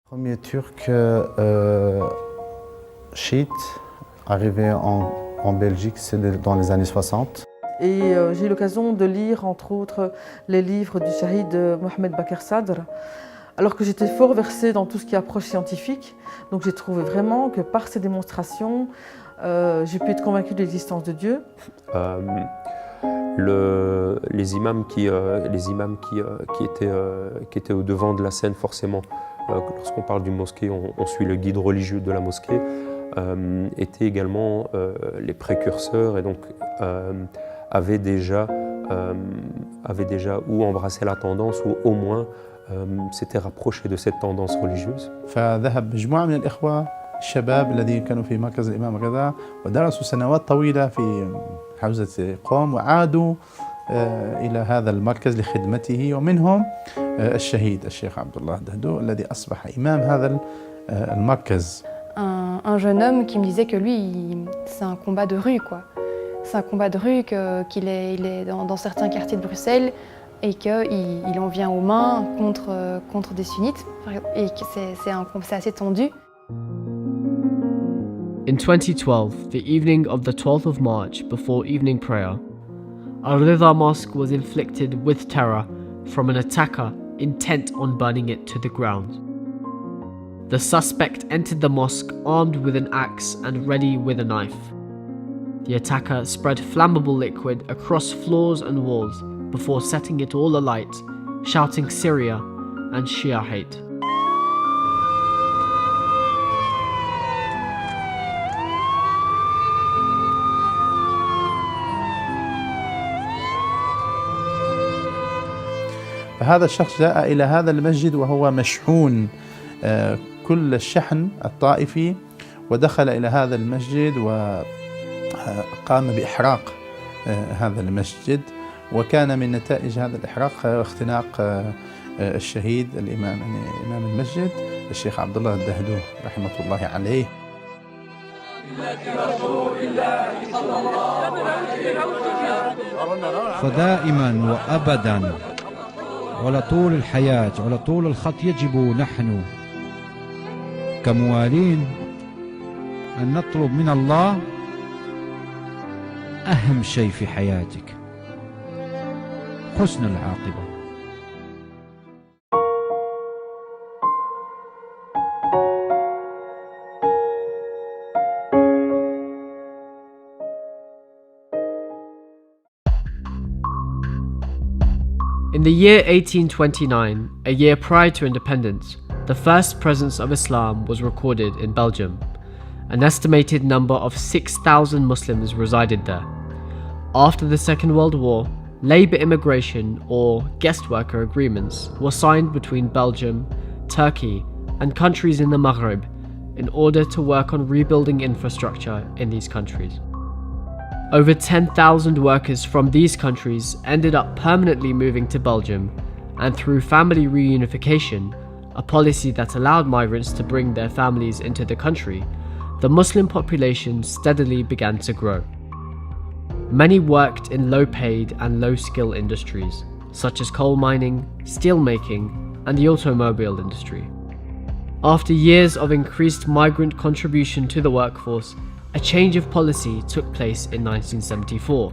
Premier Turc chiite arrivé en Belgique, c'est dans les années 60. Et j'ai eu l'occasion de lire, entre autres, les livres du Chiite Mohamed Bakr Sadr, alors que j'étais fort versée dans tout ce qui est approche scientifique. Donc j'ai trouvé vraiment que par ces démonstrations, j'ai pu être convaincue de l'existence de Dieu. Les imams qui étaient au devant de la scène, forcément, lorsqu'on parle d'une mosquée, on suit le guide religieux de la mosquée, étaient également les précurseurs et donc avaient déjà ou embrassé la tendance ou au moins s'étaient rapprochés de cette tendance religieuse. فذهب مجموعة من الإخوة الشباب الذين كانوا في مركز الإمام غزا ودرسوا سنوات طويلة في حوزة قوم وعادوا إلى هذا المركز لخدمته ومنهم الشهيد الشيخ عبد الله الدهدو الذي أصبح إمام هذا المركز. Un jeune homme qui me disait que lui, c'est un combat de rue, quoi. C'est un combat de rue, qu'il est dans certains quartiers de Bruxelles et qu'il en vient aux mains contre des sunnites et que c'est assez tendu. In 2012, the evening of the 12th of March before evening prayer, Al-Ridha Mosque was inflicted with terror from an attacker intent on burning it to the ground. The suspect entered the mosque armed with an axe and ready with a knife. The attacker spread flammable liquid across floors and walls before setting it all alight, shouting Syria and Shia hate. فهذا الشخص جاء إلى هذا المسجد وهو مشحون كل الشحن الطائفي ودخل إلى هذا المسجد وقام بإحراق هذا المسجد وكان من نتائج هذا الإحراق اختناق الشهيد الإمام إمام المسجد الشيخ عبد الله الدهدو رحمة الله عليه. فدائما وأبدا على طول الحياة على طول الخط يجب نحن كموالين أن نطلب من الله أهم شيء في حياتك حسن العاقبة. In the year 1829, a year prior to independence, the first presence of Islam was recorded in Belgium. An estimated number of 6,000 Muslims resided there. After the Second World War, labour immigration or guest worker agreements were signed between Belgium, Turkey and countries in the Maghreb in order to work on rebuilding infrastructure in these countries. Over 10,000 workers from these countries ended up permanently moving to Belgium, and through family reunification, a policy that allowed migrants to bring their families into the country, the Muslim population steadily began to grow. Many worked in low-paid and low-skill industries, such as coal mining, steel making, and the automobile industry. After years of increased migrant contribution to the workforce, a change of policy took place in 1974,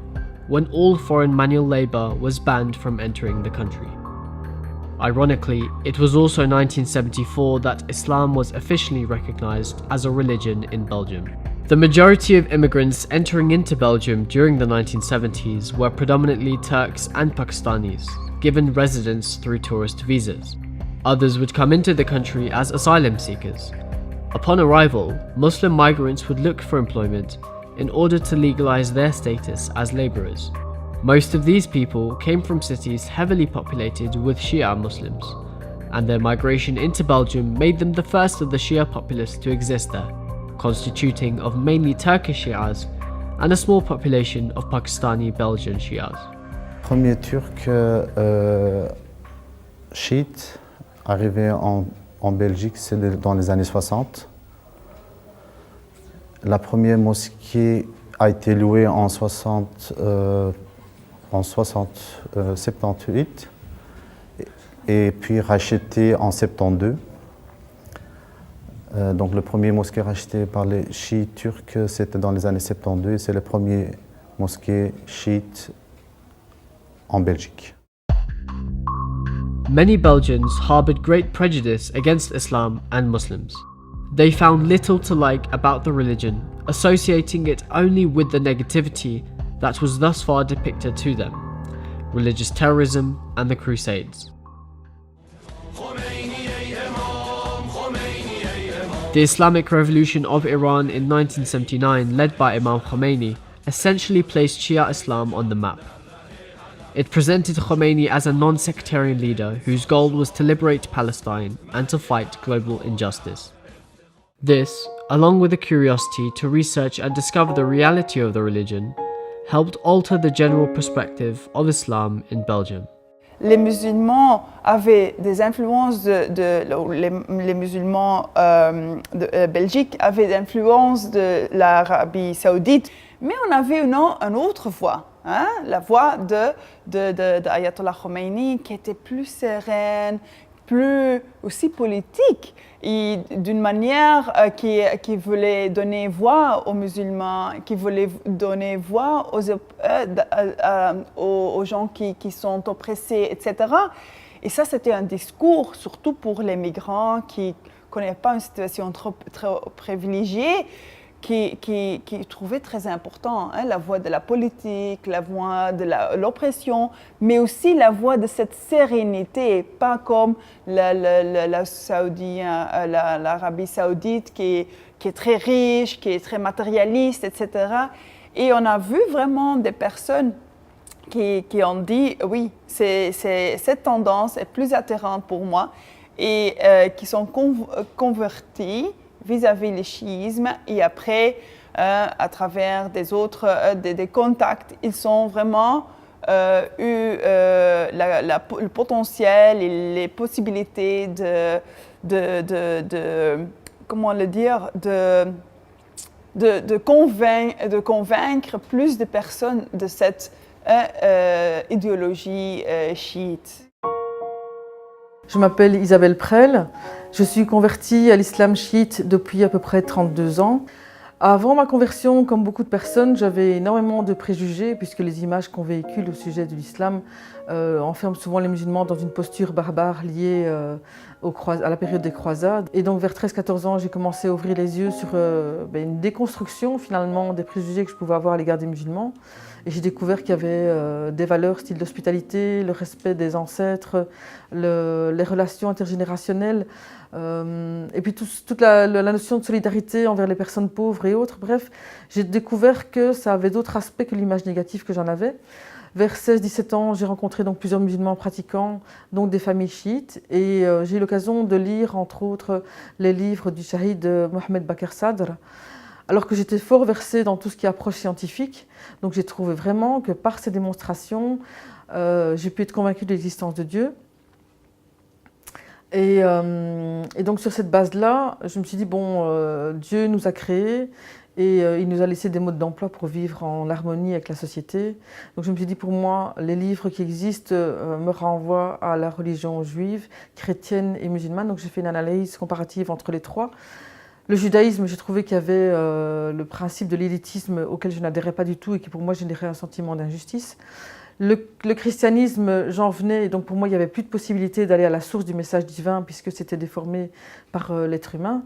when all foreign manual labour was banned from entering the country. Ironically, it was also 1974 that Islam was officially recognised as a religion in Belgium. The majority of immigrants entering into Belgium during the 1970s were predominantly Turks and Pakistanis, given residence through tourist visas. Others would come into the country as asylum seekers. Upon arrival, Muslim migrants would look for employment in order to legalise their status as labourers. Most of these people came from cities heavily populated with Shia Muslims, and their migration into Belgium made them the first of the Shia populace to exist there, constituting of mainly Turkish Shias and a small population of Pakistani Belgian Shias. Premier Turc chiite arrivé en Belgique, c'est dans les années 60. La première mosquée a été louée en 78 et puis rachetée en 72. Donc le premier mosquée racheté par les chiites turcs, c'était dans les années 72. C'est le premier mosquée chiite en Belgique. Many Belgians harbored great prejudice against Islam and Muslims. They found little to like about the religion, associating it only with the negativity that was thus far depicted to them: religious terrorism and the Crusades. The Islamic Revolution of Iran in 1979, led by Imam Khomeini, essentially placed Shia Islam on the map. It presented Khomeini as a non-sectarian leader whose goal was to liberate Palestine and to fight global injustice. This, along with a curiosity to research and discover the reality of the religion, helped alter the general perspective of Islam in Belgium. Les musulmans avaient des influences les musulmans de Belgique avaient des influences de l'Arabie saoudite, mais on avait une autre voix, hein, la voix d'Ayatollah Khomeini qui était plus sereine, plus aussi politique, et d'une manière qui voulait donner voix aux musulmans, qui voulait donner voix aux gens qui sont oppressés, etc. Et ça, c'était un discours, surtout pour les migrants qui ne connaissent pas une situation trop privilégiée, qui trouvait très important, hein, la voix de la politique, la voix de l'oppression, mais aussi la voix de cette sérénité, pas comme l'Arabie saoudite qui est très riche, qui est très matérialiste, etc. Et on a vu vraiment des personnes qui ont dit, oui, cette tendance est plus attirante pour moi, et qui sont convertis vis-à-vis le chiisme, et après, à travers des contacts, ils ont vraiment eu le potentiel et les possibilités comment le dire, de convaincre plus de personnes de cette idéologie chiite. Je m'appelle Isabelle Prel, je suis convertie à l'islam chiite depuis à peu près 32 ans. Avant ma conversion, comme beaucoup de personnes, j'avais énormément de préjugés puisque les images qu'on véhicule au sujet de l'islam enferment souvent les musulmans dans une posture barbare liée à la période des croisades. Et donc vers 13-14 ans, j'ai commencé à ouvrir les yeux sur une déconstruction finalement des préjugés que je pouvais avoir à l'égard des musulmans. Et j'ai découvert qu'il y avait des valeurs style l'hospitalité, le respect des ancêtres, les relations intergénérationnelles, et puis toute la notion de solidarité envers les personnes pauvres et autres. Bref, j'ai découvert que ça avait d'autres aspects que l'image négative que j'en avais. Vers 16-17 ans, j'ai rencontré donc plusieurs musulmans pratiquants, donc des familles chiites, et j'ai eu l'occasion de lire entre autres les livres du Chiites Mohammed Bakr Sadr. Alors que j'étais fort versée dans tout ce qui est approche scientifique, donc j'ai trouvé vraiment que par ces démonstrations, j'ai pu être convaincue de l'existence de Dieu. Et donc sur cette base-là, je me suis dit, bon, Dieu nous a créés et il nous a laissé des modes d'emploi pour vivre en harmonie avec la société. Donc je me suis dit, pour moi, les livres qui existent me renvoient à la religion juive, chrétienne et musulmane. Donc j'ai fait une analyse comparative entre les trois. Le judaïsme, j'ai trouvé qu'il y avait le principe de l'élitisme auquel je n'adhérais pas du tout et qui pour moi générait un sentiment d'injustice. Le christianisme, j'en venais, et donc pour moi il n'y avait plus de possibilité d'aller à la source du message divin puisque c'était déformé par l'être humain.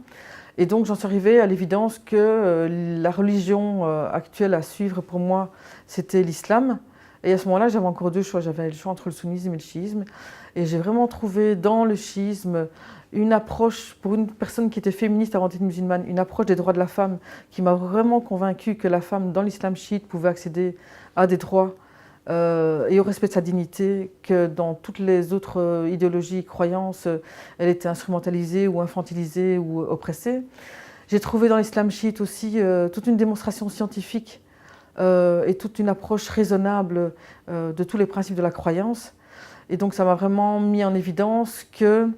Et donc j'en suis arrivée à l'évidence que la religion actuelle à suivre pour moi c'était l'islam. Et à ce moment-là j'avais encore deux choix, j'avais le choix entre le sunnisme et le chiisme. Et j'ai vraiment trouvé dans le chiisme une approche, pour une personne qui était féministe avant d'être musulmane, une approche des droits de la femme qui m'a vraiment convaincue que la femme dans l'islam chiite pouvait accéder à des droits et au respect de sa dignité, que dans toutes les autres idéologies, croyances, elle était instrumentalisée ou infantilisée ou oppressée. J'ai trouvé dans l'islam chiite aussi toute une démonstration scientifique et toute une approche raisonnable de tous les principes de la croyance. Et donc ça m'a vraiment mis en évidence que,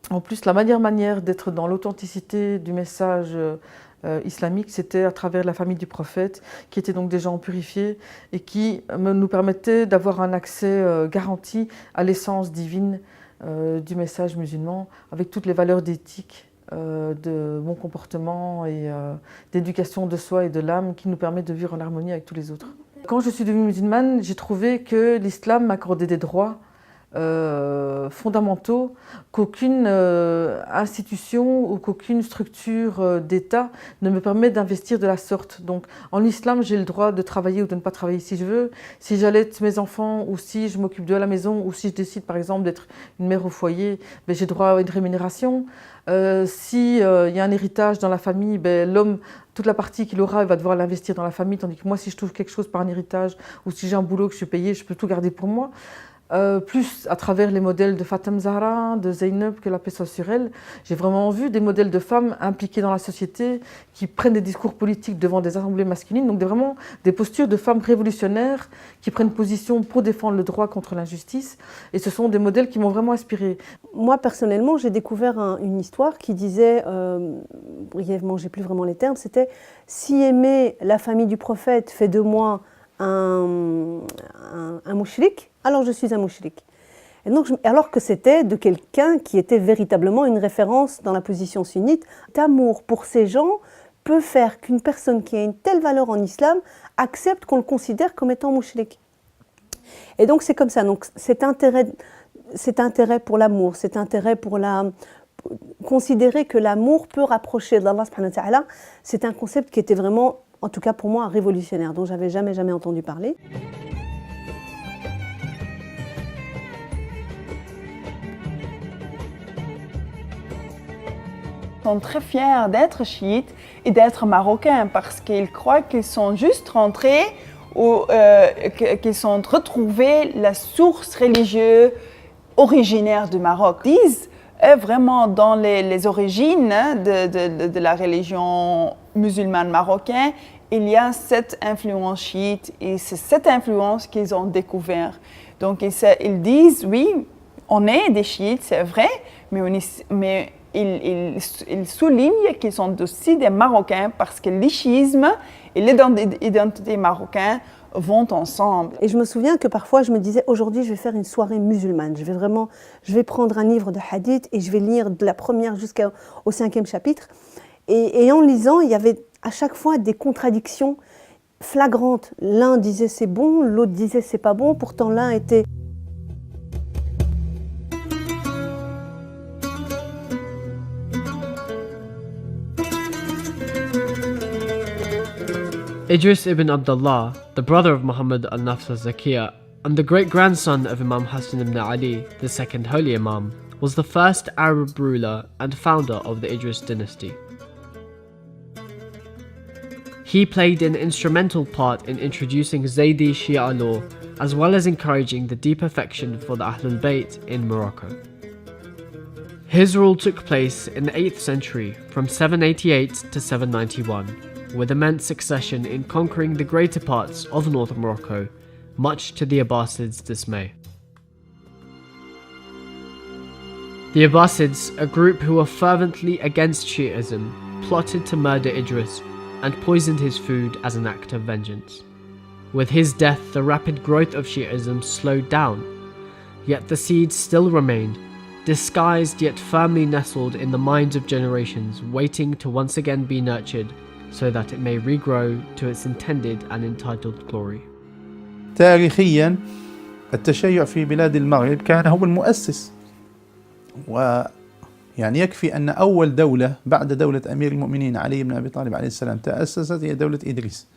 en plus, la meilleure manière d'être dans l'authenticité du message islamique, c'était à travers la famille du prophète, qui étaient donc des gens purifiés et qui nous permettaient d'avoir un accès garanti à l'essence divine du message musulman, avec toutes les valeurs d'éthique de bon comportement et d'éducation de soi et de l'âme qui nous permet de vivre en harmonie avec tous les autres. Quand je suis devenue musulmane, j'ai trouvé que l'islam m'accordait des droits fondamentaux qu'aucune institution ou qu'aucune structure d'État ne me permet d'investir de la sorte. Donc en islam, j'ai le droit de travailler ou de ne pas travailler si je veux, si j'allaite mes enfants ou si je m'occupe d'eux à la maison ou si je décide par exemple d'être une mère au foyer, ben, j'ai droit à une rémunération. Si y a un héritage dans la famille, ben, l'homme, toute la partie qu'il aura, il va devoir l'investir dans la famille, tandis que moi, si je touche quelque chose par un héritage ou si j'ai un boulot que je suis payée, je peux tout garder pour moi. Plus à travers les modèles de Fatem Zahra, de Zeynep, que la paix soit sur elle, j'ai vraiment vu des modèles de femmes impliquées dans la société, qui prennent des discours politiques devant des assemblées masculines, donc vraiment des postures de femmes révolutionnaires qui prennent position pour défendre le droit contre l'injustice. Et ce sont des modèles qui m'ont vraiment inspirée. Moi, personnellement, j'ai découvert une histoire qui disait, brièvement, j'ai plus vraiment les termes, c'était « Si aimer la famille du prophète fait de moi un mouchrik, alors je suis un mouchrik ». Et donc, alors que c'était de quelqu'un qui était véritablement une référence dans la position sunnite. L'amour pour ces gens peut faire qu'une personne qui a une telle valeur en islam accepte qu'on le considère comme étant mouchrik. Et donc c'est comme ça, donc cet intérêt pour l'amour, cet intérêt pour considérer que l'amour peut rapprocher d'Allah subhanahu wa ta'ala, c'est un concept qui était vraiment, en tout cas pour moi, révolutionnaire, dont j'avais jamais entendu parler. Ils sont très fiers d'être chiites et d'être marocains parce qu'ils croient qu'ils sont juste rentrés ou qu'ils ont retrouvé la source religieuse originaire du Maroc. Ils disent vraiment dans les origines de la religion musulmane marocaine, il y a cette influence chiite et c'est cette influence qu'ils ont découvert. Donc ils disent oui, on est des chiites, c'est vrai, mais ils soulignent qu'ils sont aussi des Marocains parce que le chiisme et l'identité marocaine vont ensemble. Et je me souviens que parfois je me disais aujourd'hui je vais faire une soirée musulmane, je vais prendre un livre de hadith et je vais lire de la première jusqu'au 5e chapitre. Et en lisant, il y avait à chaque fois des contradictions flagrantes. L'un disait c'est bon, l'autre disait c'est pas bon, pourtant l'un était... Idris ibn Abdullah, the brother of Muhammad al-Nafs al-Zakiyah and the great-grandson of Imam Hassan ibn Ali, the second holy Imam, was the first Arab ruler and founder of the Idris dynasty. He played an instrumental part in introducing Zaydi Shia law, as well as encouraging the deep affection for the Ahlul Bayt in Morocco. His rule took place in the 8th century, from 788 to 791, with immense succession in conquering the greater parts of northern Morocco, much to the Abbasids' dismay. The Abbasids, a group who were fervently against Shi'ism, plotted to murder Idris and poisoned his food as an act of vengeance. With his death, the rapid growth of Shi'ism slowed down, yet the seeds still remained, disguised yet firmly nestled in the minds of generations, waiting to once again be nurtured so that it may regrow to its intended and entitled glory. تاريخيا التشيع في بلاد المغرب كان هو المؤسس، ويعني يكفي أن أول دولة بعد دولة أمير المؤمنين علي بن أبي طالب عليه السلام تأسست هي دولة إدريس،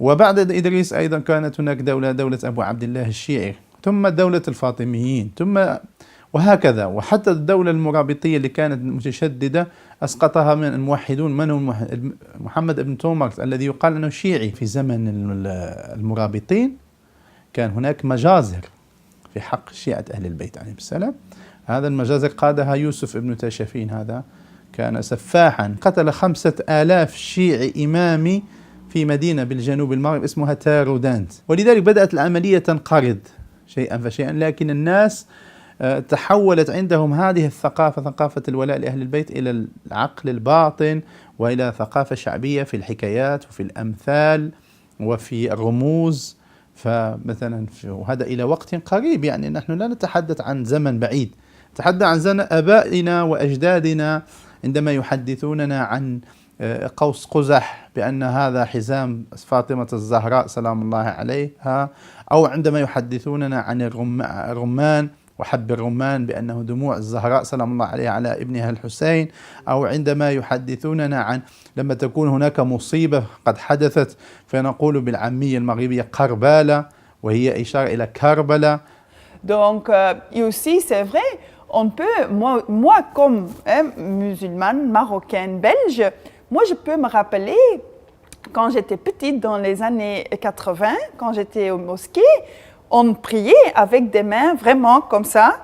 وبعد إدريس أيضا كانت هناك دولة أبو عبد الله الشيعي، ثم دولة الفاطميين، ثم وهكذا، وحتى الدولة المرابطية اللي كانت متشددة أسقطها من الموحدون، منهم محمد بن تومرت الذي يقال أنه شيعي. في زمن المرابطين كان هناك مجازر في حق شيعة أهل البيت عليهم السلام. هذا المجازر قادها يوسف بن تاشفين، هذا كان سفاحا، قتل 5000 شيعي إمامي في مدينة بالجنوب المغرب اسمها تارودانت، ولذلك بدأت العملية تنقرض شيئا فشيئا، لكن الناس تحولت عندهم هذه الثقافة، ثقافة الولاء لأهل البيت، إلى العقل الباطن وإلى ثقافة شعبية في الحكايات وفي الأمثال وفي الرموز. فمثلا وهذا إلى وقت قريب، يعني نحن لا نتحدث عن زمن بعيد، نتحدث عن زمن آبائنا وأجدادنا عندما يحدثوننا عن قوس قزح بأن هذا حزام فاطمة الزهراء سلام الله عليها، أو عندما يحدثوننا عن الرمان وحب الرمان بأنه دموع الزهراء سلام الله عليها على ابنها الحسين، أو عندما يحدثوننا عن لما تكون هناك مصيبة قد حدثت فنقول بالعامية المغربية قربالة، وهي إشارة إلى كربلاء. Donc, et aussi, c'est vrai, on peut, moi comme musulmane, marocaine, belge, moi je peux me rappeler, quand j'étais petite, dans les années 80, quand j'étais au mosquée, on priait avec des mains vraiment comme ça,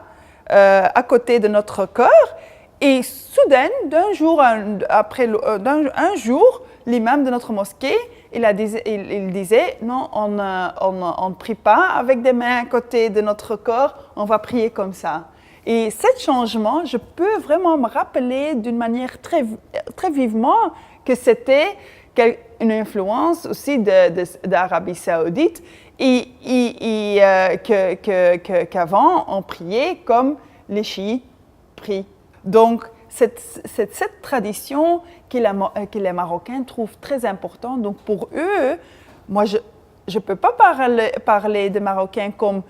à côté de notre corps. Et soudain, d'un jour, un jour, l'imam de notre mosquée, il disait, non, on ne prie pas avec des mains à côté de notre corps, on va prier comme ça. Et ce changement, je peux vraiment me rappeler d'une manière très, très vivement que c'était une influence aussi d'Arabie Saoudite et qu'avant, on priait comme les chiites prient. Donc, cette tradition que les Marocains trouvent très importante. Donc, pour eux, moi, je ne peux pas parler des Marocains comme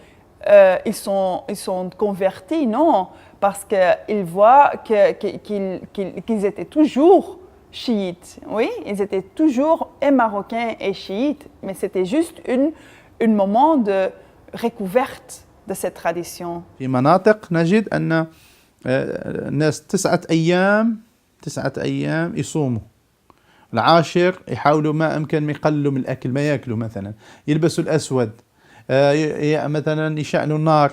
ils sont convertis, non, parce qu'ils voient qu'ils étaient toujours chiites. Oui, ils étaient toujours et marocains et chiites, mais c'était juste un moment de découverte de cette tradition. في مناطق نجد أن الناس 9 أيام يصوموا، العاشر يحاولوا ما أمكن ما يقللوا من الأكل، ما يأكلوا مثلا، يلبسوا الأسود، مثلا يشعلوا النار،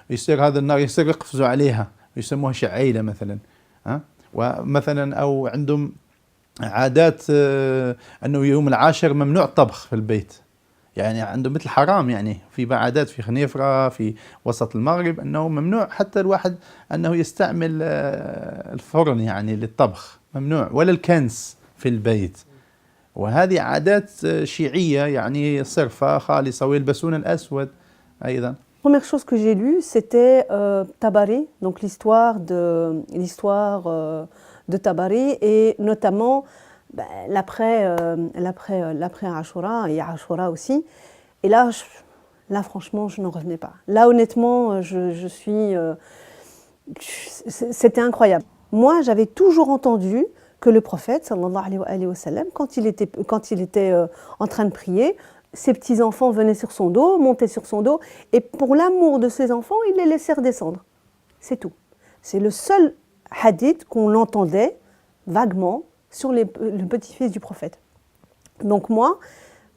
يصير هذا النار يصير يقفزوا عليها يسموها شعيلة مثلا، ومثلا أو عندهم عادات أنه يوم العاشر ممنوع طبخ في البيت، يعني عندهم مثل حرام، يعني في عادات في خنيفرة في وسط المغرب أنه ممنوع حتى الواحد أنه يستعمل الفرن يعني للطبخ، ممنوع، ولا الكنس في البيت. وهذه عادات شيعية يعني صرفة خالصة، ويلبسون الأسود أيضا. La première chose que j'ai lue, c'était Tabari, donc l'histoire de Tabari, et notamment l'après Ashura et Ashura aussi. Et là, franchement, je n'en revenais pas. Là, honnêtement, c'était incroyable. Moi, j'avais toujours entendu que le prophète, sallallahu alayhi wa sallam, quand il était en train de prier, ses petits-enfants venaient sur son dos, montaient sur son dos, et pour l'amour de ses enfants, il les laissait redescendre. C'est tout. C'est le seul hadith qu'on entendait vaguement sur le petit-fils du prophète. Donc moi,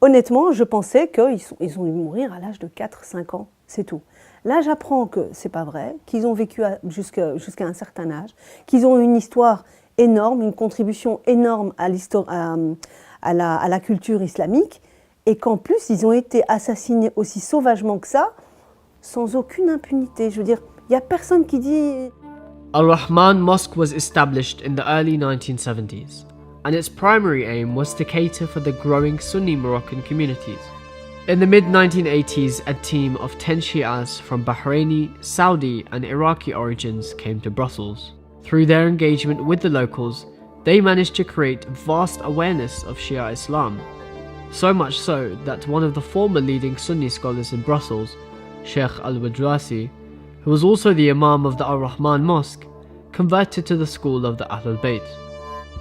honnêtement, je pensais qu'ils ont dû mourir à l'âge de 4-5 ans, c'est tout. Là, j'apprends que c'est pas vrai, qu'ils ont vécu jusqu'à un certain âge, qu'ils ont une histoire énorme, une contribution énorme à la culture islamique, et qu'en plus, ils ont été assassinés aussi sauvagement que ça, sans aucune impunité. Je veux dire, il n'y a personne qui dit... Al-Rahman Mosque was established in the early 1970s, and its primary aim was to cater for the growing Sunni Moroccan communities. In the mid-1980s, a team of 10 Shiites from Bahraini, Saudi and Iraqi origins came to Brussels. Through their engagement with the locals, they managed to create vast awareness of Shia Islam. So much so that one of the former leading Sunni scholars in Brussels, Sheikh Al-Wadrasi, who was also the Imam of the Al-Rahman Mosque, converted to the school of the Ahlul Bayt.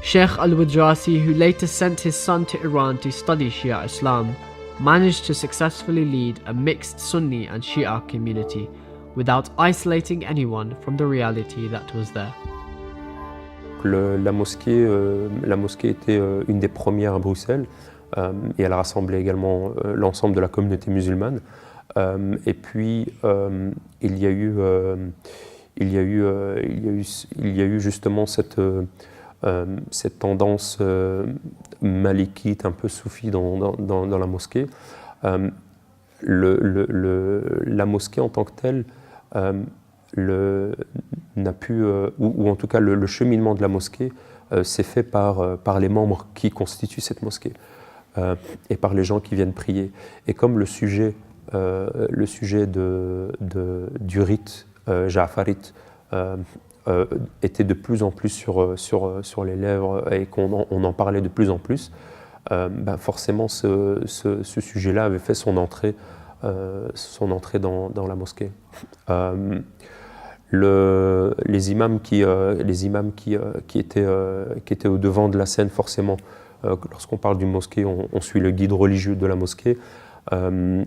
Sheikh Al-Wadrasi, who later sent his son to Iran to study Shia Islam, managed to successfully lead a mixed Sunni and Shia community without isolating anyone from the reality that was there. La mosquée était une des premières à Bruxelles et elle rassemblait également l'ensemble de la communauté musulmane. Et puis il y a eu justement cette tendance malikite, un peu soufie dans la mosquée. La mosquée en tant que telle n'a pu, ou en tout cas le cheminement de la mosquée s'est fait par les membres qui constituent cette mosquée et par les gens qui viennent prier. Et comme le sujet du rite ja'farite était de plus en plus sur les lèvres et qu'on en parlait de plus en plus, forcément ce sujet-là avait fait son entrée dans la mosquée. Les imams qui étaient au devant de la scène, forcément, lorsqu'on parle d'une mosquée, on suit le guide religieux de la mosquée,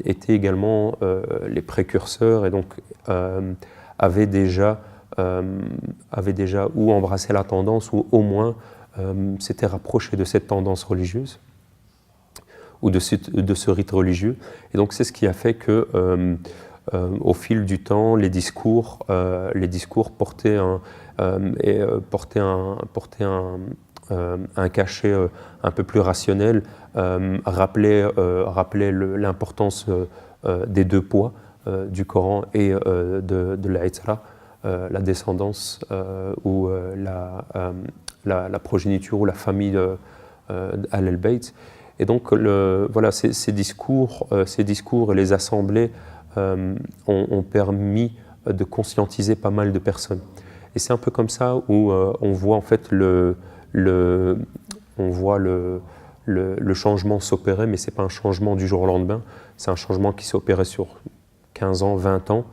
étaient également les précurseurs et donc avaient déjà ou embrassé la tendance ou au moins s'étaient rapprochés de cette tendance religieuse ou de ce rite religieux. Et donc c'est ce qui a fait que au fil du temps, les discours portaient un cachet un peu plus rationnel, rappelaient l'importance des deux poids du Coran et de l'Aïtra, la descendance ou la progéniture ou la famille d'Al-Bayt. Et donc voilà, ces discours et les assemblées ont permis de conscientiser pas mal de personnes. Et c'est un peu comme ça où on voit en fait le changement s'opérer, mais ce n'est pas un changement du jour au lendemain, c'est un changement qui s'est opéré sur 15 ans, 20 ans,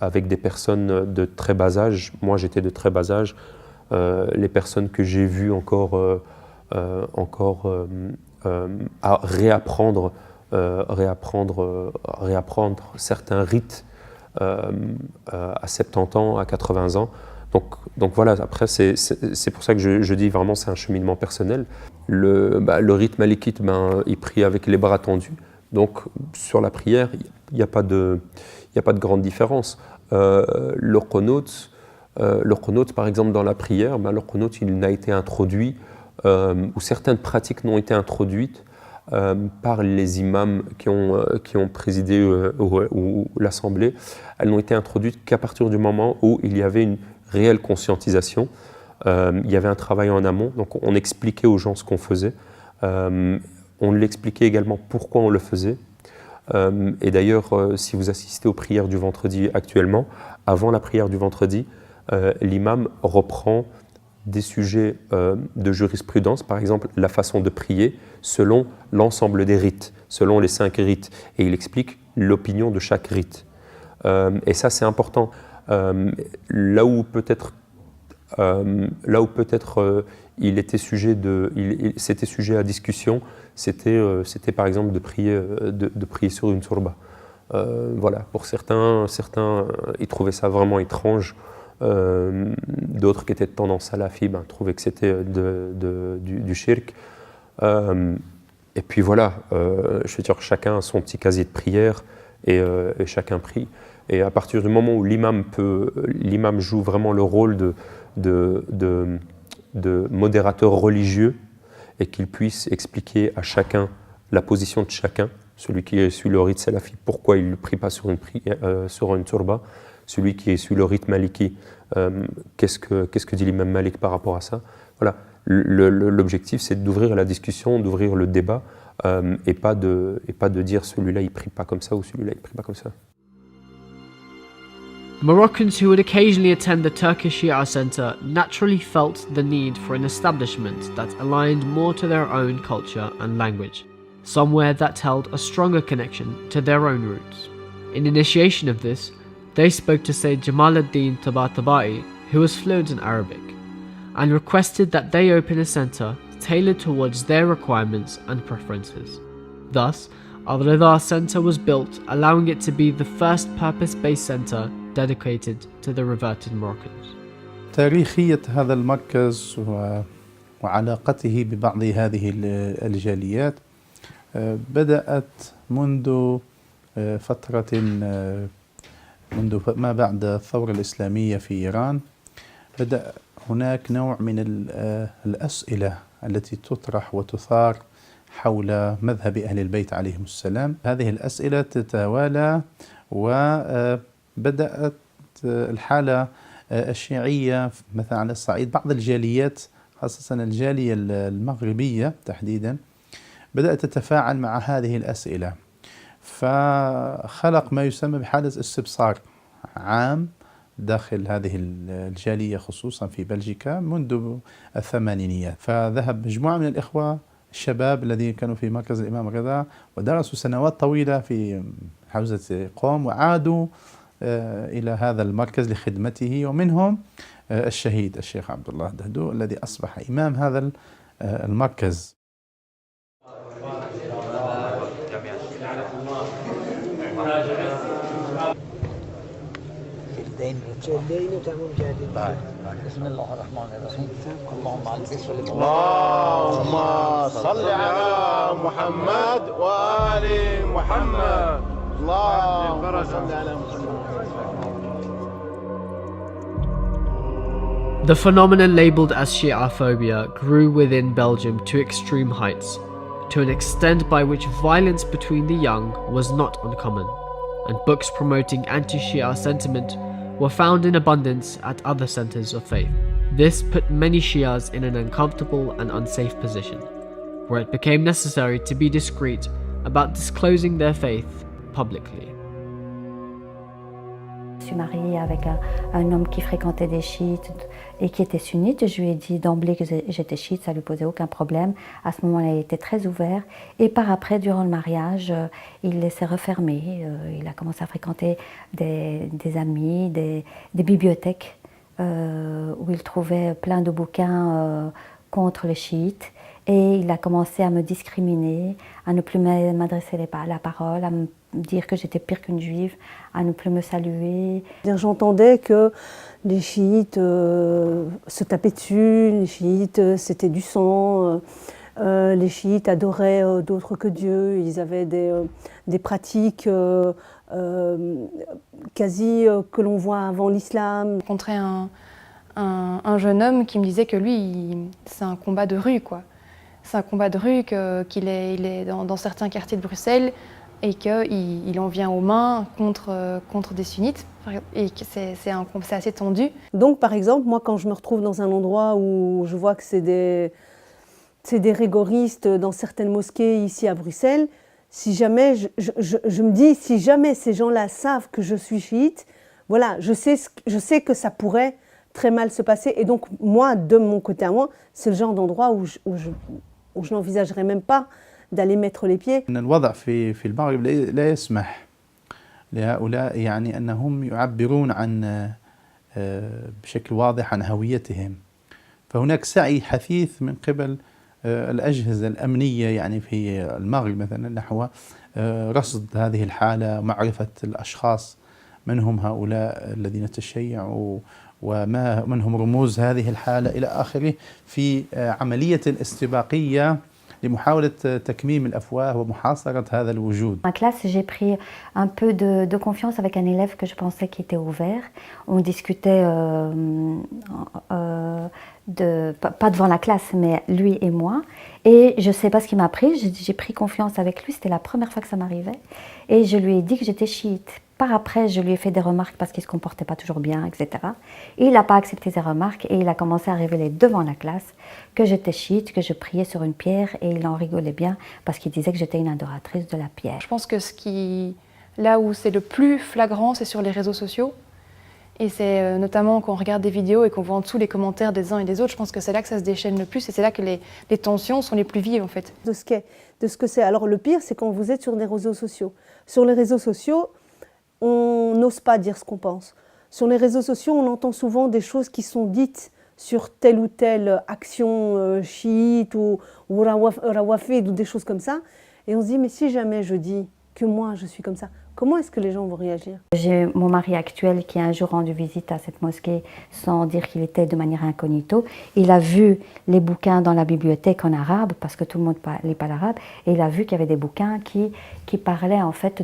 avec des personnes de très bas âge. Moi, j'étais de très bas âge. Les personnes que j'ai vues encore à réapprendre certains rites à 70 ans, à 80 ans. Donc voilà, après c'est pour ça que je dis vraiment c'est un cheminement personnel. Le rite malikite, il prie avec les bras tendus. Donc sur la prière, il n'y a pas de grande différence. Le qunut, par exemple, dans la prière, le qunut, il n'a été introduit, ou certaines pratiques n'ont été introduites par les imams qui ont présidé ou l'assemblée. Elles n'ont été introduites qu'à partir du moment où il y avait une réelle conscientisation. Il y avait un travail en amont, donc on expliquait aux gens ce qu'on faisait. On l'expliquait également pourquoi on le faisait. Et d'ailleurs, si vous assistez aux prières du vendredi actuellement, avant la prière du vendredi, l'imam reprend des sujets de jurisprudence, par exemple la façon de prier selon l'ensemble des rites, selon les 5 rites, et il explique l'opinion de chaque rite. Et ça, c'est important. Là où peut-être c'était sujet à discussion, c'était par exemple de prier sur une turba. Voilà, pour certains ils trouvaient ça vraiment étrange. D'autres qui étaient de tendance salafi trouvaient que c'était du shirk. Et puis voilà, je veux dire, chacun a son petit casier de prière et chacun prie. Et à partir du moment où l'imam joue vraiment le rôle de modérateur religieux et qu'il puisse expliquer à chacun la position de chacun, celui qui suit le rite salafi, pourquoi il ne prie pas sur une turba, celui qui suit le rite maliki, qu'est-ce que dit l'imam Malik par rapport à ça. Voilà. L'objectif, c'est d'ouvrir la discussion, d'ouvrir le débat, et pas de dire celui-là il prie pas comme ça ou celui-là il prie pas comme ça. Moroccans who would occasionally attend the Turkish Shia Center naturally felt the need for an establishment that aligned more to their own culture and language, somewhere that held a stronger connection to their own roots. In initiation of this, they spoke to Sayyid Jamaluddin Tabatabai, who was fluent in Arabic, and requested that they open a center tailored towards their requirements and preferences. Thus, Al-Rida Center was built, allowing it to be the first purpose-based center dedicated to the reverted Moroccans. تاريخية هذا المركز وعلاقته ببعض هذه الجاليات بدأت منذ فترة، منذ ما بعد الثورة الإسلامية في إيران. بدأ هناك نوع من الأسئلة التي تطرح وتثار حول مذهب أهل البيت عليهم السلام. هذه الأسئلة تتوالى، وبدأت الحالة الشيعية مثلا على الصعيد، بعض الجاليات خاصة الجالية المغربية تحديدا بدأت تتفاعل مع هذه الأسئلة، فخلق ما يسمى بحالة استبصار عام داخل هذه الجالية خصوصا في بلجيكا منذ الثمانينيات. فذهب مجموعة من الإخوة الشباب الذين كانوا في مركز الإمام الرضا ودرسوا سنوات طويلة في حوزة قوم وعادوا إلى هذا المركز لخدمته، ومنهم الشهيد الشيخ عبد الله دهدو الذي أصبح إمام هذا المركز. بسم الله الرحمن الرحيم. اللهم صل على محمد وآل محمد. اللهم صل على محمد. The phenomenon labelled as Shi'aphobia grew within Belgium to extreme heights, to an extent by which violence between the young was not uncommon, and books promoting anti-Shia sentiment were found in abundance at other centres of faith. This put many Shias in an uncomfortable and unsafe position, where it became necessary to be discreet about disclosing their faith publicly. Je suis mariée avec un homme qui fréquentait des chiites et qui était sunnite. Je lui ai dit d'emblée que j'étais chiite, ça ne lui posait aucun problème. À ce moment-là, il était très ouvert. Et par après, durant le mariage, il s'est refermé. Il a commencé à fréquenter des amis, des bibliothèques où il trouvait plein de bouquins contre les chiites. Et il a commencé à me discriminer, à ne plus m'adresser la parole, à me dire que j'étais pire qu'une juive, à ne plus me saluer. J'entendais que les chiites se tapaient dessus, les chiites c'était du sang, les chiites adoraient d'autres que Dieu, ils avaient des pratiques quasi que l'on voit avant l'islam. J'ai rencontré un jeune homme qui me disait que lui, c'est un combat de rue, quoi. C'est un combat de rue, qu'il est dans certains quartiers de Bruxelles et qu'il en vient aux mains contre des sunnites et que c'est assez tendu. Donc par exemple, moi quand je me retrouve dans un endroit où je vois que c'est des rigoristes dans certaines mosquées ici à Bruxelles, si jamais je me dis, si jamais ces gens-là savent que je suis chiite, voilà, je sais que ça pourrait très mal se passer. Et donc moi, de mon côté à moi, c'est le genre d'endroit où je n'envisagerais même pas d'aller mettre les pieds. الوضع في المغرب لا يسمح لهؤلاء يعني أنهم يعبرون عن بشكل واضح عن هويتهم. فهناك سعي حثيث من قبل الأجهزة الأمنية يعني في المغرب مثلا نحو رصد هذه الحالة، معرفة الأشخاص من هم هؤلاء الذين تشيعوا وما من هم رموز هذه الحالة إلى آخره، في عملية الاستباقية لمحاولة تكميم الأفواه ومحاصرة هذا الوجود. En classe, j'ai pris un peu de confiance avec un élève que je pensais qui était ouvert. On discutait pas devant la classe, mais lui et moi. Et je ne sais pas ce qui m'a pris, j'ai pris confiance avec lui, c'était la première fois que ça m'arrivait. Et je lui ai dit que j'étais chiite. Par après, je lui ai fait des remarques parce qu'il ne se comportait pas toujours bien, etc. Et il n'a pas accepté ces remarques et il a commencé à révéler devant la classe que j'étais chiite, que je priais sur une pierre et il en rigolait bien parce qu'il disait que j'étais une adoratrice de la pierre. Je pense que là où c'est le plus flagrant, c'est sur les réseaux sociaux. Et c'est notamment quand on regarde des vidéos et qu'on voit en dessous les commentaires des uns et des autres, je pense que c'est là que ça se déchaîne le plus et c'est là que les tensions sont les plus vives en fait. De ce que c'est. Alors le pire, c'est quand vous êtes sur des réseaux sociaux. Sur les réseaux sociaux, on n'ose pas dire ce qu'on pense. Sur les réseaux sociaux, on entend souvent des choses qui sont dites sur telle ou telle action chiite ou rawafid ou des choses comme ça. Et on se dit, mais si jamais je dis que moi je suis comme ça, comment est-ce que les gens vont réagir? J'ai mon mari actuel qui a un jour rendu visite à cette mosquée sans dire qu'il était de manière incognito. Il a vu les bouquins dans la bibliothèque en arabe, parce que tout le monde ne parle arabe, et il a vu qu'il y avait des bouquins qui parlaient en fait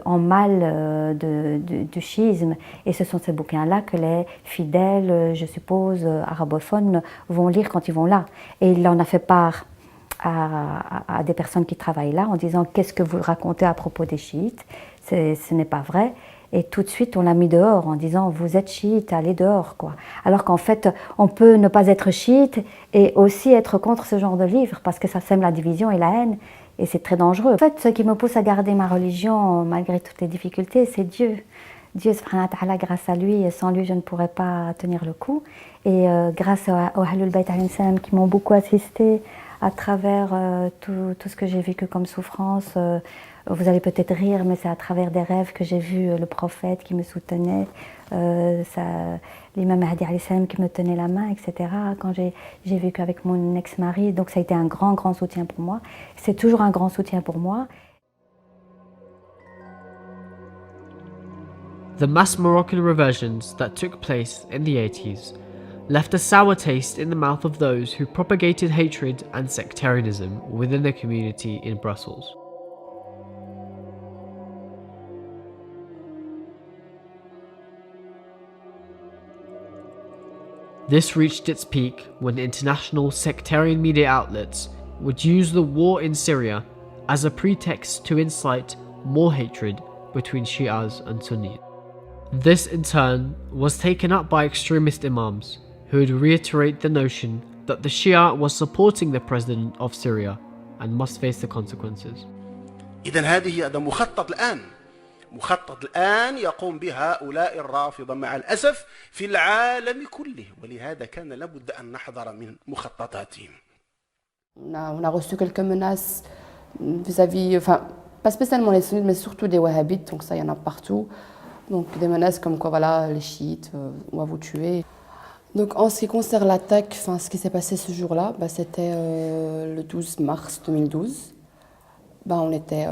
en mal du chiisme. Et ce sont ces bouquins-là que les fidèles, je suppose, arabophones vont lire quand ils vont là. Et il en a fait part à des personnes qui travaillent là en disant qu'est-ce que vous racontez à propos des chiites, ce n'est pas vrai. Et tout de suite on l'a mis dehors en disant vous êtes chiite, allez dehors quoi. Alors qu'en fait on peut ne pas être chiite et aussi être contre ce genre de livre parce que ça sème la division et la haine et c'est très dangereux. En fait ce qui me pousse à garder ma religion malgré toutes les difficultés c'est Dieu. Dieu, grâce à lui, et sans lui, je ne pourrais pas tenir le coup. Et grâce aux Ahlul Bayt alayhim salam qui m'ont beaucoup assisté à travers tout ce que j'ai vécu comme souffrance. Vous allez peut-être rire, mais c'est à travers des rêves que j'ai vu le prophète qui me soutenait, l'imam Mahdi alayhi salam qui me tenait la main, etc. Quand j'ai vécu avec mon ex-mari, donc ça a été un grand soutien pour moi. C'est toujours un grand soutien pour moi. The mass Moroccan reversions that took place in the 80s left a sour taste in the mouth of those who propagated hatred and sectarianism within the community in Brussels. This reached its peak when international sectarian media outlets would use the war in Syria as a pretext to incite more hatred between Shias and Sunnis. This in turn was taken up by extremist imams who would reiterate the notion that the Shia was supporting the president of Syria and must face the consequences. إذن هذا مخطط الآن يقوم به هؤلاء الرافضة مع الأسف في العالم كله ولهذا كان لابد أن نحذر من مخططاتهم. On a reçu quelques menaces vis-à-vis, enfin pas spécialement les sunnites mais surtout des wahhabites, donc ça il y en a partout. Donc des menaces comme quoi voilà les chiites on va vous tuer. Donc en ce qui concerne l'attaque, enfin ce qui s'est passé ce jour-là, c'était le 12 mars 2012. On était,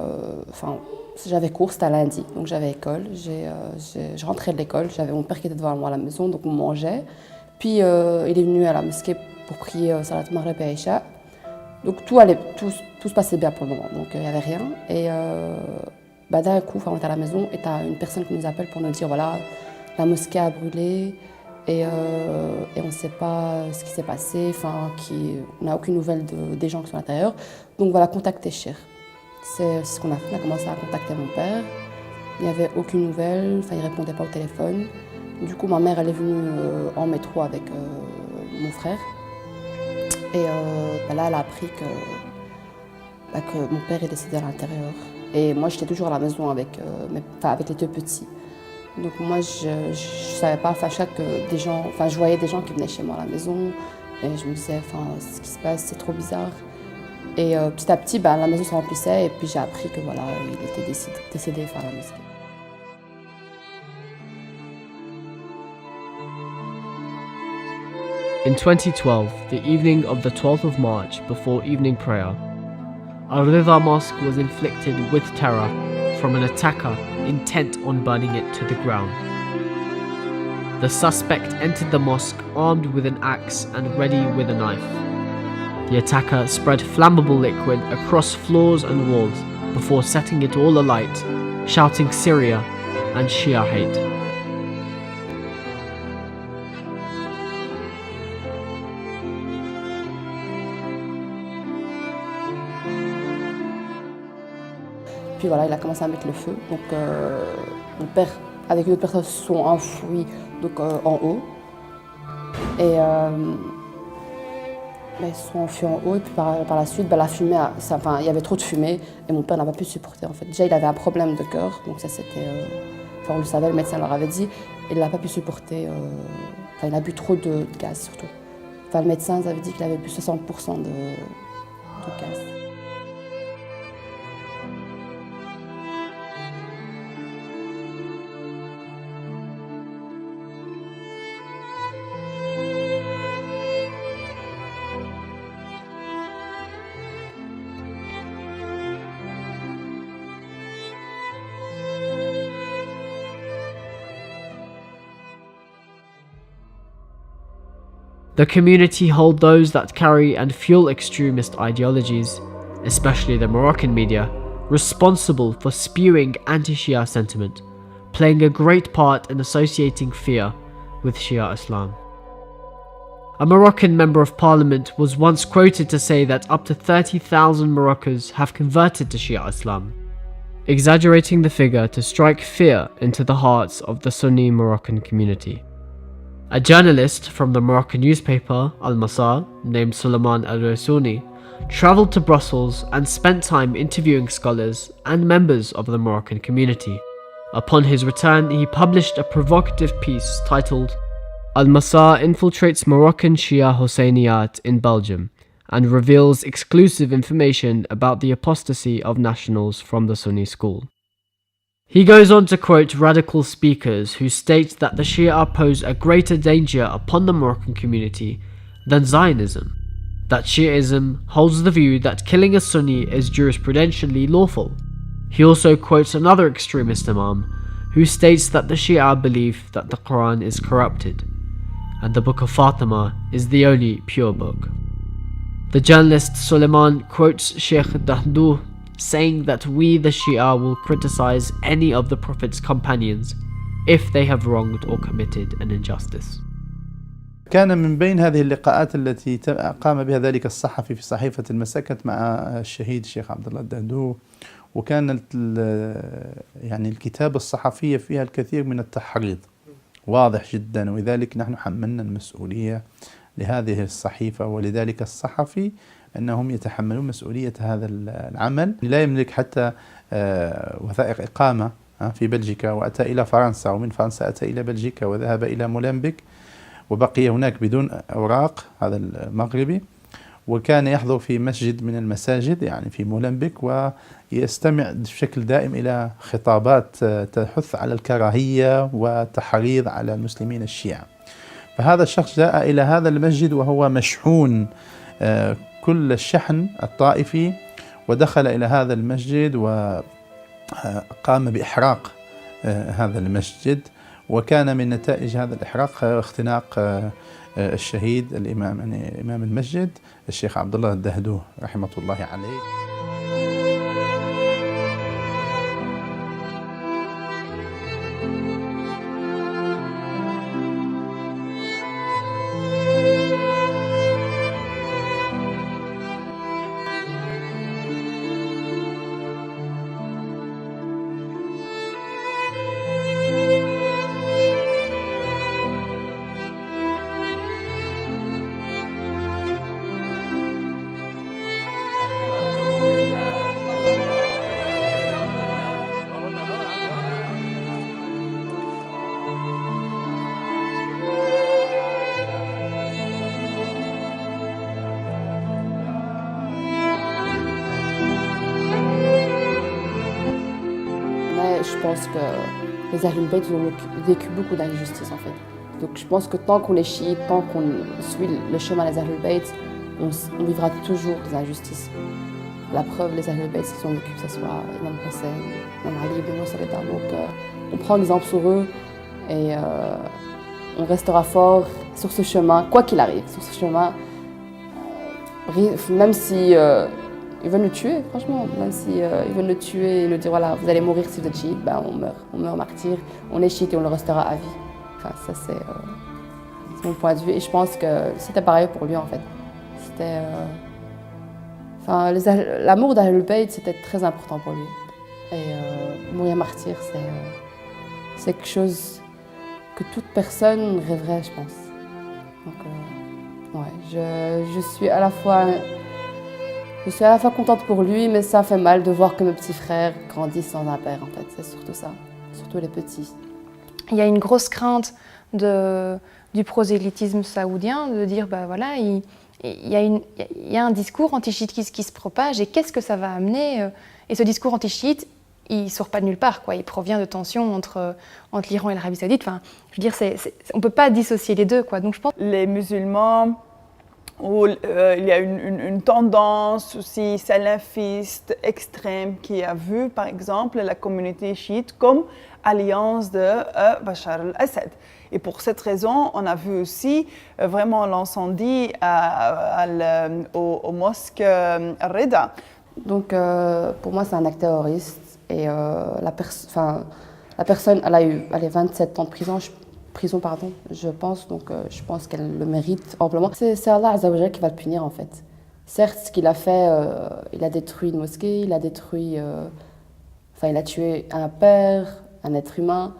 j'avais cours, c'était lundi, donc j'avais école. Je rentrais de l'école, j'avais mon père qui était devant moi à la maison, donc on mangeait. Puis il est venu à la mosquée pour prier Salat Maghrib et Isha. Donc tout se passait bien pour le moment, donc il n'y avait rien. Et d'un coup, on était à la maison et tu as une personne qui nous appelle pour nous dire voilà, la mosquée a brûlé et on ne sait pas ce qui s'est passé, on n'a aucune nouvelle des gens qui sont à l'intérieur. Donc voilà, contactez Cher. C'est ce qu'on a fait, on a commencé à contacter mon père. Il n'y avait aucune nouvelle, il ne répondait pas au téléphone. Du coup, ma mère elle est venue en métro avec mon frère. Et là, elle a appris que mon père est décédé à l'intérieur. Et moi, j'étais toujours à la maison avec les deux petits. Donc moi, je ne savais pas, je voyais des gens qui venaient chez moi à la maison. Et je me disais, ce qui se passe, c'est trop bizarre. Et petit à petit, la maison se remplissait et puis j'ai appris que voilà, il était décédé à la mosquée. In 2012, the evening of the 12th of March before evening prayer, Al-Ridha Mosque was inflicted with terror from an attacker intent on burning it to the ground. The suspect entered the mosque armed with an axe and ready with a knife. The attacker spread flammable liquid across floors and walls before setting it all alight, shouting Syria and Shia hate. Puis voilà, il a commencé à mettre le feu. Donc mon père, avec une autre personne, se sont enfouis en haut. Et ils se sont enfuis en haut et puis par la suite, la fumée, il y avait trop de fumée et mon père n'a pas pu supporter en fait. Déjà, il avait un problème de cœur, donc ça c'était, on le savait, le médecin leur avait dit, il n'a pas pu supporter, il a bu trop de gaz surtout. Le médecin avait dit qu'il avait bu 60% de gaz. The community hold those that carry and fuel extremist ideologies, especially the Moroccan media, responsible for spewing anti-Shia sentiment, playing a great part in associating fear with Shia Islam. A Moroccan member of parliament was once quoted to say that up to 30,000 Moroccans have converted to Shia Islam, exaggerating the figure to strike fear into the hearts of the Sunni Moroccan community. A journalist from the Moroccan newspaper Al Masar, named Suleiman Al Rasouni, travelled to Brussels and spent time interviewing scholars and members of the Moroccan community. Upon his return, he published a provocative piece titled Al-Masa infiltrates Moroccan Shia Hosseiniat in Belgium and reveals exclusive information about the apostasy of nationals from the Sunni school. He goes on to quote radical speakers who state that the Shia pose a greater danger upon the Moroccan community than Zionism, that Shiism holds the view that killing a Sunni is jurisprudentially lawful. He also quotes another extremist imam who states that the Shia believe that the Quran is corrupted and the Book of Fatima is the only pure book. The journalist Suleiman quotes Sheikh Dahduh saying that we the Shia will criticize any of the Prophet's companions if they have wronged or committed an injustice. كان من بين هذه اللقاءات التي قام بها ذلك الصحفي في صحيفة المساء كانت مع الشهيد الشيخ عبد الله الدهدو، وكانت يعني الكتابة الصحفية فيها الكثير من التحريض واضح جدا، ولذلك نحن حملنا المسؤولية لهذه الصحيفة ولذلك الصحفي أنهم يتحملون مسؤولية هذا العمل. لا يملك حتى وثائق إقامة في بلجيكا، وأتى إلى فرنسا ومن فرنسا أتى إلى بلجيكا وذهب إلى مولمبيك وبقي هناك بدون أوراق، هذا المغربي، وكان يحضر في مسجد من المساجد يعني في مولمبيك ويستمع بشكل دائم إلى خطابات تحث على الكراهية وتحريض على المسلمين الشيعة. فهذا الشخص جاء إلى هذا المسجد وهو مشحون كل الشحن الطائفي، ودخل إلى هذا المسجد وقام بإحراق هذا المسجد، وكان من نتائج هذا الإحراق اختناق الشهيد الإمام يعني إمام المسجد الشيخ عبد الله الدهدو رحمة الله عليه. Je pense que les Ahlul Bayt ont vécu beaucoup d'injustices en fait. Donc je pense que tant qu'on est chiite, tant qu'on suit le chemin des Ahlul Bayt, on vivra toujours des injustices. La preuve, les Ahlul Bayt, ils ont vécu, que ce soit Imam Hussein, Imam Ali, Ibn Musa. Donc on prend exemple sur eux et on restera fort sur ce chemin, quoi qu'il arrive, sur ce chemin. Même si ils veulent nous tuer, franchement, même si ils veulent nous tuer et nous dire voilà, vous allez mourir si vous êtes chiite, ben on meurt martyr, on est chiite et on le restera à vie. Enfin, ça c'est mon point de vue et je pense que c'était pareil pour lui en fait. C'était, l'amour d'Ahlul Bayt c'était très important pour lui et mourir martyr c'est quelque chose que toute personne rêverait, je pense. Donc ouais, je suis à la fois contente pour lui, mais ça fait mal de voir que mes petits frères grandissent sans un père, en fait. C'est surtout ça, surtout les petits. Il y a une grosse crainte du prosélytisme saoudien, de dire, bah voilà, il y a un discours anti-chiite qui se propage, et qu'est-ce que ça va amener? Et ce discours anti-chiite, il ne sort pas de nulle part, quoi. Il provient de tensions entre l'Iran et l'Arabie saoudite. Enfin, je veux dire, on ne peut pas dissocier les deux, quoi. Donc, je pense... Les musulmans, où il y a une tendance aussi salafiste extrême qui a vu, par exemple, la communauté chiite comme alliance de Bachar al-Assad. Et pour cette raison, on a vu aussi vraiment l'incendie au mosquée Al-Reda. Donc, pour moi, c'est un acte terroriste. Et la personne, elle a 27 ans de prison, je pense, donc je pense qu'elle le mérite amplement. C'est Allah Azza wa Jalla qui va le punir en fait. Certes, ce qu'il a fait, il a détruit une mosquée, il a détruit, il a tué un père, un être humain.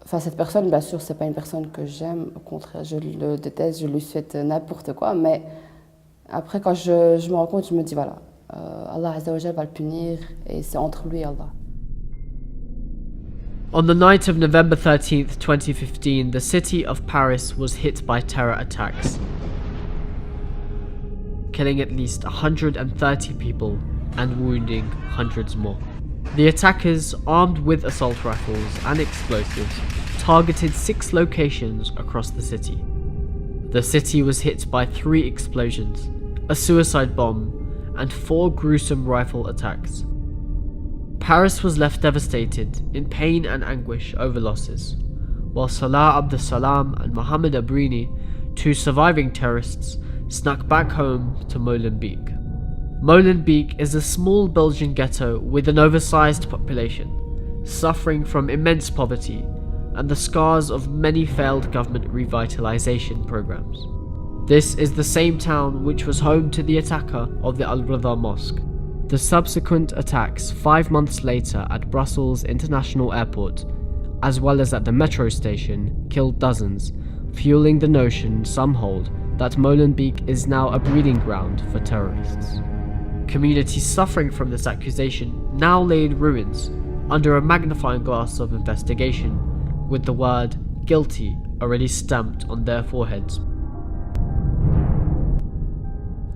Cette personne, bien sûr, c'est pas une personne que j'aime, au contraire, je le déteste, je lui souhaite n'importe quoi, mais après, quand je me rends compte, je me dis voilà, Allah Azza wa Jalla va le punir et c'est entre lui et Allah. On the night of November 13th, 2015, the city of Paris was hit by terror attacks, killing at least 130 people and wounding hundreds more. The attackers, armed with assault rifles and explosives, targeted 6 locations across the city. The city was hit by 3 explosions, a suicide bomb, and 4 gruesome rifle attacks. Paris was left devastated, in pain and anguish over losses, while Salah Abdel Salam and Mohamed Abrini, 2 surviving terrorists, snuck back home to Molenbeek. Molenbeek is a small Belgian ghetto with an oversized population, suffering from immense poverty and the scars of many failed government revitalization programs. This is the same town which was home to the attacker of the Al-Rida Mosque. The subsequent attacks 5 months later at Brussels International Airport, as well as at the metro station, killed dozens, fueling the notion some hold that Molenbeek is now a breeding ground for terrorists. Communities suffering from this accusation now lay in ruins under a magnifying glass of investigation, with the word guilty already stamped on their foreheads.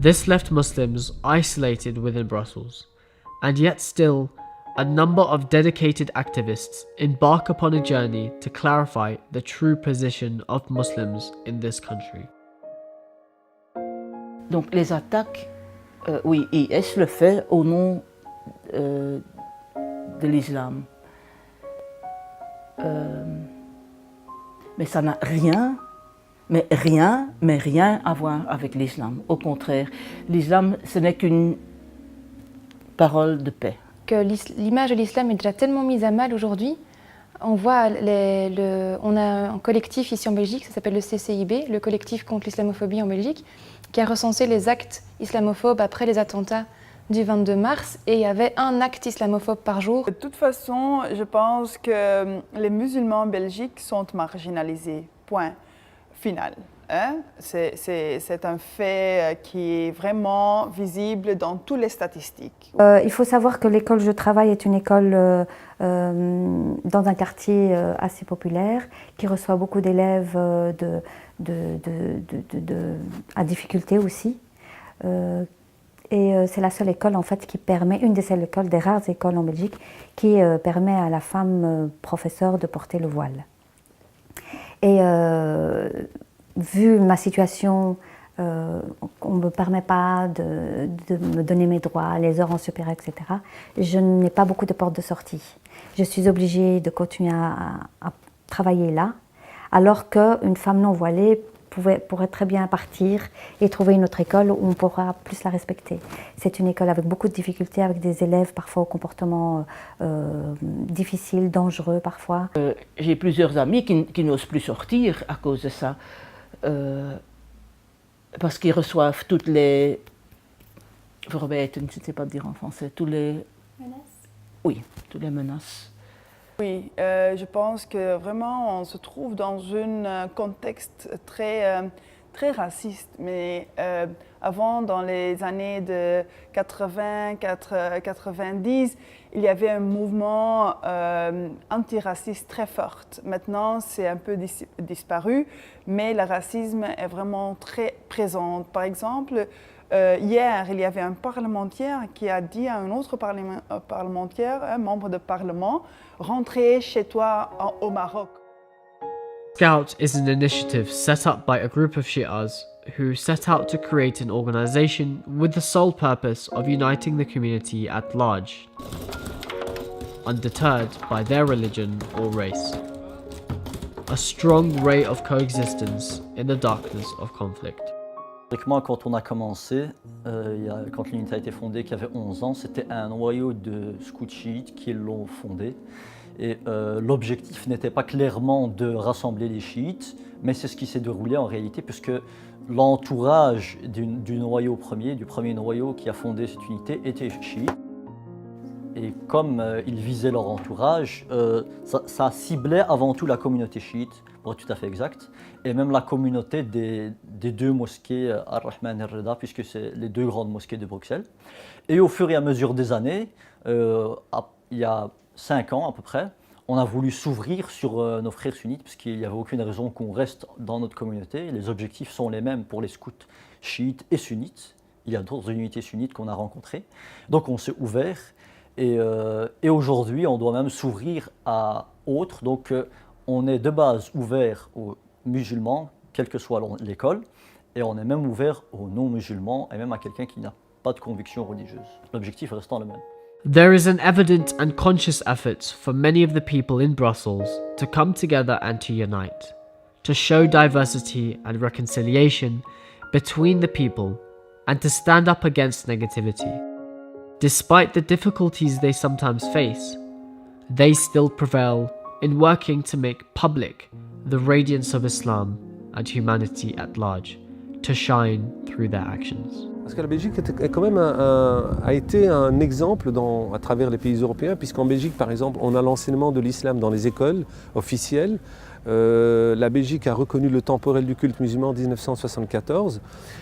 This left Muslims isolated within Brussels, and yet still, a number of dedicated activists embark upon a journey to clarify the true position of Muslims in this country. Donc les attaques, oui, IS le fait au nom de l'islam. Mais ça n'a rien à voir avec l'islam. Au contraire, l'islam, ce n'est qu'une parole de paix. Que l'image de l'islam est déjà tellement mise à mal aujourd'hui. On voit, on a un collectif ici en Belgique, ça s'appelle le CCIB, le collectif contre l'islamophobie en Belgique, qui a recensé les actes islamophobes après les attentats du 22 mars, et il y avait un acte islamophobe par jour. De toute façon, je pense que les musulmans en Belgique sont marginalisés, point final. Hein? C'est un fait qui est vraiment visible dans toutes les statistiques. Il faut savoir que l'école où je travaille est une école dans un quartier assez populaire, qui reçoit beaucoup d'élèves à difficulté aussi. Et c'est la seule école en fait qui permet, une des seules écoles, des rares écoles en Belgique, qui permet à la femme professeure de porter le voile. Et vu ma situation, on ne me permet pas de me donner mes droits, les heures en supérieur, etc., je n'ai pas beaucoup de portes de sortie. Je suis obligée de continuer à travailler là, alors qu'une femme non voilée pourrait très bien partir et trouver une autre école où on pourra plus la respecter. C'est une école avec beaucoup de difficultés, avec des élèves parfois au comportement difficile, dangereux parfois. J'ai plusieurs amis qui n'osent plus sortir à cause de ça, parce qu'ils reçoivent toutes les... je ne sais pas dire en français, tous les... menaces. Oui, toutes les menaces. Oui, je pense que vraiment on se trouve dans un contexte très raciste, mais avant, dans les années de 80-90, il y avait un mouvement antiraciste très fort. Maintenant, c'est un peu disparu, mais le racisme est vraiment très présent. Par exemple, hier, il y avait un parlementaire qui a dit à un autre parlementaire, un membre de parlement, « Rentrez chez toi au Maroc ». Scout is an initiative set up by a group of Shiites who set out to create an organization with the sole purpose of uniting the community at large, undeterred by their religion or race. A strong ray of coexistence in the darkness of conflict. Quand on a commencé, quand l'unité a été fondée, qui avait 11 ans, c'était un noyau de scouts chiites qui l'ont fondé. Et l'objectif n'était pas clairement de rassembler les chiites, mais c'est ce qui s'est déroulé en réalité, puisque l'entourage du noyau premier, du premier noyau qui a fondé cette unité, était chiite. Et comme ils visaient leur entourage, ça ciblait avant tout la communauté chiite, pour être tout à fait exact, et même la communauté des deux mosquées Ar-Rahman et Ar-Rida, puisque c'est les deux grandes mosquées de Bruxelles. Et au fur et à mesure des années, il y a 5 ans à peu près, on a voulu s'ouvrir sur nos frères sunnites, parce qu'il n'y avait aucune raison qu'on reste dans notre communauté. Les objectifs sont les mêmes pour les scouts chiites et sunnites. Il y a d'autres unités sunnites qu'on a rencontrées. Donc on s'est ouvert, et aujourd'hui, on doit même s'ouvrir à autres. Donc on est de base ouvert aux musulmans, quelle que soit l'école, et on est même ouvert aux non-musulmans, et même à quelqu'un qui n'a pas de conviction religieuse. L'objectif restant le même. There is an evident and conscious effort for many of the people in Brussels to come together and to unite, to show diversity and reconciliation between the people, and to stand up against negativity. Despite the difficulties they sometimes face, they still prevail in working to make public the radiance of Islam and humanity at large, to shine through their actions. Parce que la Belgique est quand même a été un exemple à travers les pays européens, puisqu'en Belgique, par exemple, on a l'enseignement de l'islam dans les écoles officielles. La Belgique a reconnu le temporel du culte musulman en 1974.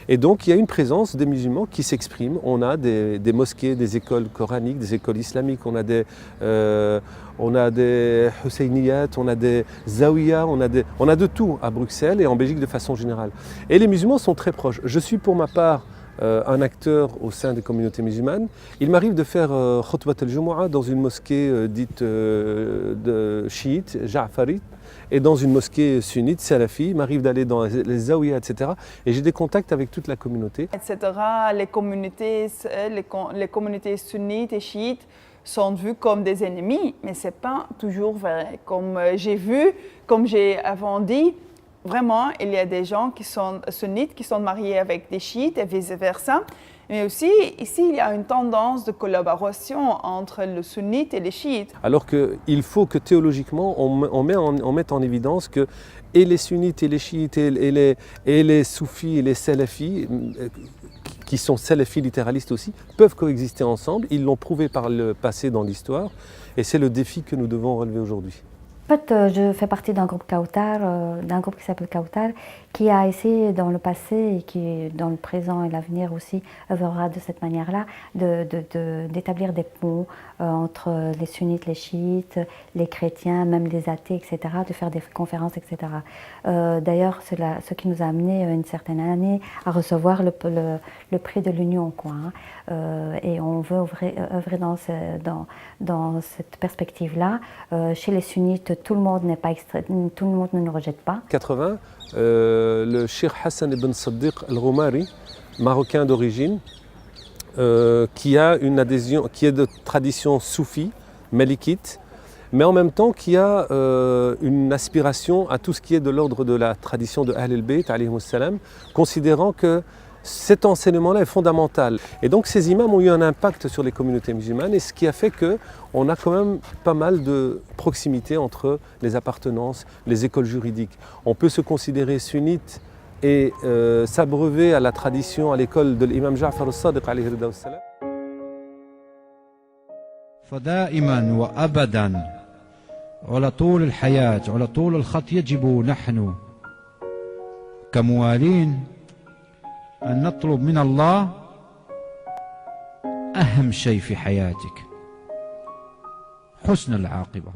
Et donc, il y a une présence des musulmans qui s'expriment. On a des mosquées, des écoles coraniques, des écoles islamiques, on a des Husseyniyat, on a des Zawiyas, on a de tout à Bruxelles et en Belgique de façon générale. Et les musulmans sont très proches. Je suis pour ma part un acteur au sein des communautés musulmanes. Il m'arrive de faire khutbat al-Jumu'ah dans une mosquée dite de chiite, Ja'farite, et dans une mosquée sunnite, salafi. Il m'arrive d'aller dans les zawiyas, etc. Et j'ai des contacts avec toute la communauté. Etc. Les communautés sunnites et chiites sont vues comme des ennemis, mais ce n'est pas toujours vrai. Comme j'ai avant dit, vraiment, il y a des gens qui sont sunnites, qui sont mariés avec des chiites et vice-versa. Mais aussi, ici, il y a une tendance de collaboration entre le sunnite et les chiites. Alors qu'il faut que théologiquement, on mette en évidence que et les sunnites et les chiites et les soufis et les salafis, qui sont salafis littéralistes aussi, peuvent coexister ensemble. Ils l'ont prouvé par le passé dans l'histoire. Et c'est le défi que nous devons relever aujourd'hui. En fait, je fais partie d'un groupe qui s'appelle Kautar, qui a essayé dans le passé et qui dans le présent et l'avenir aussi œuvrera de cette manière-là, d'établir des ponts entre les sunnites, les chiites, les chrétiens, même les athées, etc., de faire des conférences, etc. D'ailleurs, c'est ce qui nous a amené une certaine année à recevoir le prix de l'Union, quoi, hein. Et on veut œuvrer dans cette perspective-là. Chez les sunnites, tout le monde ne nous rejette pas. 80, le Cheikh Hassan ibn Saddiq al-Roumari, marocain d'origine, qui a une adhésion, qui est de tradition soufie, malikite, mais en même temps qui a une aspiration à tout ce qui est de l'ordre de la tradition de Ahl al-Bayt, alayhimus salam, considérant que cet enseignement-là est fondamental. Et donc ces imams ont eu un impact sur les communautés musulmanes, et ce qui a fait qu'on a quand même pas mal de proximité entre les appartenances, les écoles juridiques. On peut se considérer sunnite et s'abreuver à la tradition, à l'école de l'imam Ja'far al-Sadiq alayhi salam. فدائما وأبدا على طول الحياة على طول الخط يجب نحن كموالين أن نطلب من الله أهم شيء في حياتك حسن العاقبة.